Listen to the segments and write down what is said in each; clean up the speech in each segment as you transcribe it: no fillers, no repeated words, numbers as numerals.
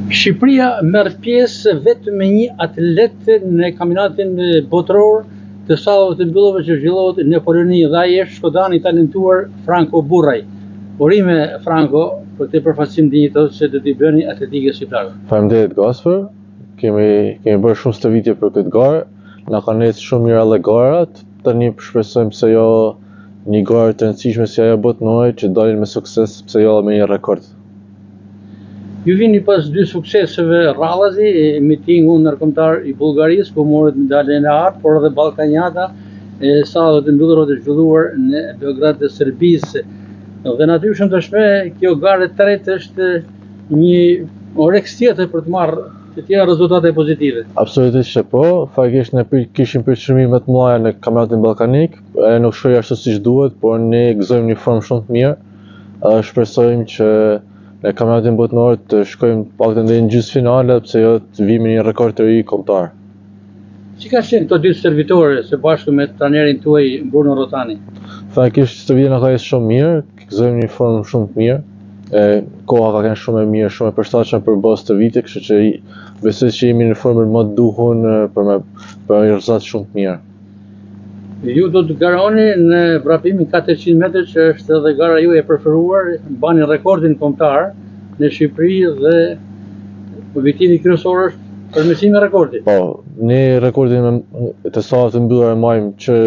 Shqipëria merr pjesë vetëm me një atlet në kampionatin botëror të sallavë të mbyllurve që zhvillohet në Poloni dhe ai është shkodani i talentuar Franco Burraj. Urime Franco për të përfaqësim dinjitos që do t'i bëni atletikës shqiptare. Faleminderit Gasper. Kemi bërë shumë stëvitje për këtë garë. Na kanë ecë shumë mirë alle garat. Tani shpresojmë se jo një garë të rëndësishme si ajo botërore që dalin me sukses pse jo me një rekord. Ju vini pas dy sukseseve rradhazi, mitingu ndërkombëtar i Bullgarisë, ku morët medaljen e artë, por edhe Ballkanjata, sallavët e mbyllura të zhvilluar në Beograd të Serbisë. Dhe natyrisht tashmë kjo garë e tretë është një oreks tjetër për të marrë të tjera rezultate pozitive. Absolutisht që po, faktikisht ne kishim përqëmime të mëdha në kampionatin ballkanik, nuk shkoi ashtu siç duhet, por ne gëzojmë një formë shumë të mirë. Shpresojmë që në kampionatin botëror të shkojmë paktën deri në gjysmëfinale, pse jo të vijmë një rekord të ri kombëtar. Si ka qenë këto dy servitore së bashku me trajnerin tuaj Bruno Rotani? Faktikisht stëvitja na ka ecë shumë mirë, gëzojmë një formë shumë të mirë. Koha ka qenë shumë e mirë, shumë e përshtatshme për bazë të vitit, kështu që besoj që jemi në formën më të duhur për një rezultat shumë të mirë. Ju do të garoni në vrapimin 400 metrë që është edhe gara ju e preferuar, bani rekordin kombëtar në Shqipëri dhe objektivi kryesor është përmirësimi i rekordit. Po, ne rekordin të sallavë të mbyllura e marrim që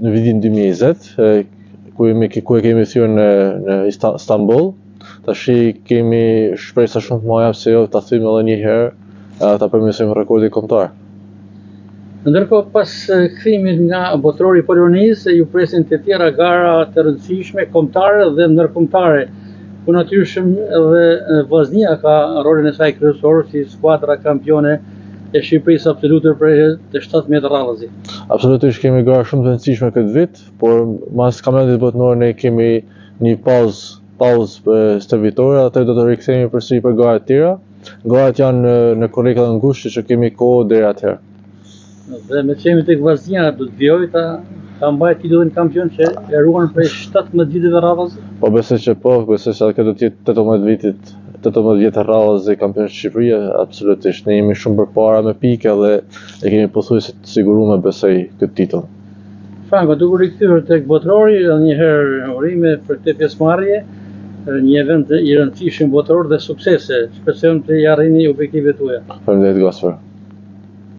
në vitin 2020, ku e kemi thyer në Istanbul. Tash kemi shpresa shumë të mëdha pse jo ta thyejmë edhe një herë ta përmirësojmë rekordin kombëtar. Ndërkohë pas kthimit nga botërori i Polonisë, ju presin të tjera gara të rëndësishme kombëtare dhe ndërkombëtare, ku natyrisht edhe Vllaznia ka rolin e saj kryesor si skuadra kampione e Shqipërisë absolute për të 17 rradhazi. Absolutisht kemi gara shumë të rëndësishme këtë vit, por mas kampionatit botëror ne kemi një pauzë stërvitore, atë do të rikthehemi përsëri për gara të tjera. Garat janë në korrika dhe ngushtë që kemi kohë deri atëherë. Dhe me qemi tek Vllaznia do të vijoj ta mbajë titullin kampion që e ruan prej 17 viteve rradhazi? Po besoj që kjo do të jetë 18 vjetë rradhazi kampion Shqipëria, absolutisht. Ne jemi shumë përpara me pike dhe e kemi pothuajse të siguruar besoj këtë titull. Franco, duke rikthyer tek botërori, edhe një herë urime për këtë pjesëmarrje, një event i rëndësishëm botëror dhe suksese. Shpresojmë të arrini objektivet tuaja. Faleminderit Gasper.